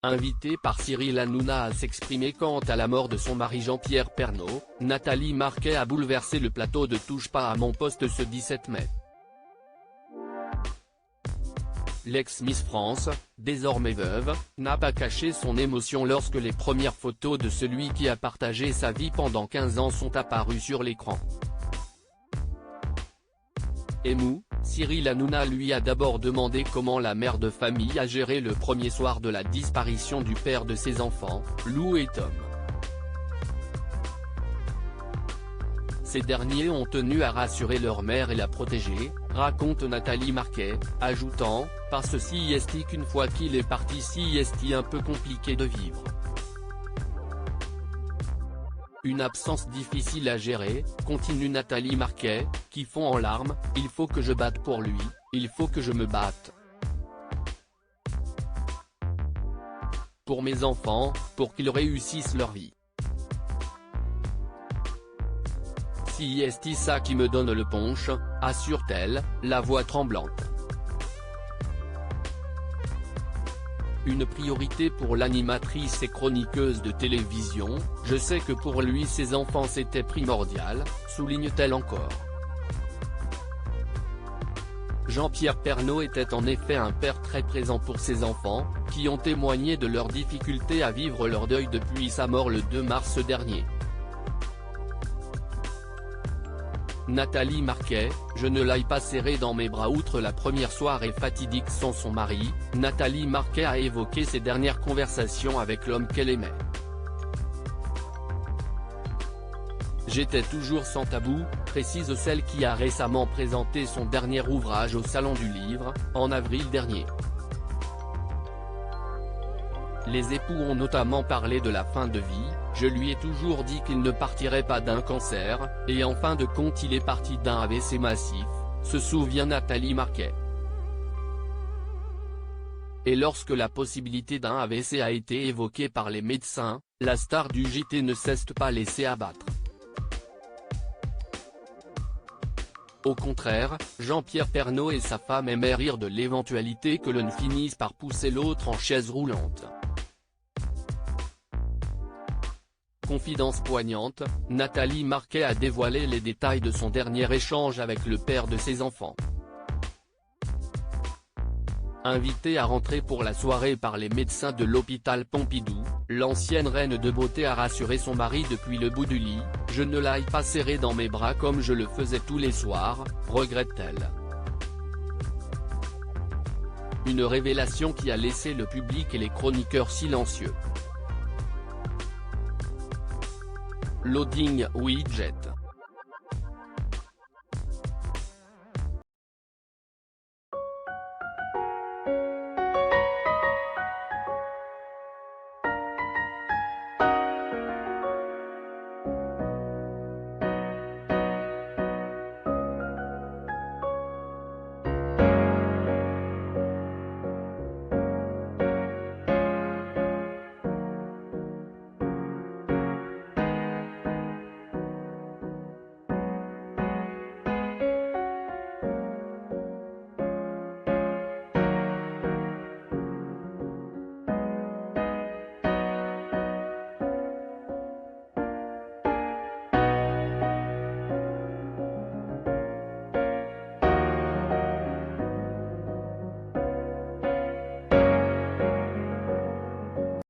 Invitée par Cyril Hanouna à s'exprimer quant à la mort de son mari Jean-Pierre Pernaut, Nathalie Marquet a bouleversé le plateau de Touche pas à mon poste ce 17 mai. L'ex-Miss France, désormais veuve, n'a pas caché son émotion lorsque les premières photos de celui qui a partagé sa vie pendant 15 ans sont apparues sur l'écran. Émou, Cyril Hanouna lui a d'abord demandé comment la mère de famille a géré le premier soir de la disparition du père de ses enfants, Lou et Tom. Ces derniers ont tenu à rassurer leur mère et la protéger, raconte Nathalie Marquet, ajoutant « Parce si est qu'une fois qu'il est parti si est un peu compliqué de vivre. Une absence difficile à gérer, continue Nathalie Marquet, qui fond en larmes, il faut que je batte pour lui, il faut que je me batte. Pour mes enfants, pour qu'ils réussissent leur vie. Si est ça qui me donne le punch, assure-t-elle, la voix tremblante. Une priorité pour l'animatrice et chroniqueuse de télévision, je sais que pour lui ses enfants c'était primordial, souligne-t-elle encore. Jean-Pierre Pernaut était en effet un père très présent pour ses enfants, qui ont témoigné de leur difficulté à vivre leur deuil depuis sa mort le 2 mars dernier. Nathalie Marquet, je ne l'aille pas serré dans mes bras. Outre la première soirée fatidique sans son mari, Nathalie Marquet a évoqué ses dernières conversations avec l'homme qu'elle aimait. J'étais toujours sans tabou, précise celle qui a récemment présenté son dernier ouvrage au Salon du Livre, en avril dernier. Les époux ont notamment parlé de la fin de vie, je lui ai toujours dit qu'il ne partirait pas d'un cancer, et en fin de compte il est parti d'un AVC massif, se souvient Nathalie Marquet. Et lorsque la possibilité d'un AVC a été évoquée par les médecins, la star du JT ne s'est pas laissée abattre. Au contraire, Jean-Pierre Pernaut et sa femme aimaient rire de l'éventualité que l'un finisse par pousser l'autre en chaise roulante. Confidence poignante, Nathalie Marquet a dévoilé les détails de son dernier échange avec le père de ses enfants. Invitée à rentrer pour la soirée par les médecins de l'hôpital Pompidou, l'ancienne reine de beauté a rassuré son mari depuis le bout du lit, « Je ne l'aille pas serré dans mes bras comme je le faisais tous les soirs », regrette-t-elle. Une révélation qui a laissé le public et les chroniqueurs silencieux. Loading Widget.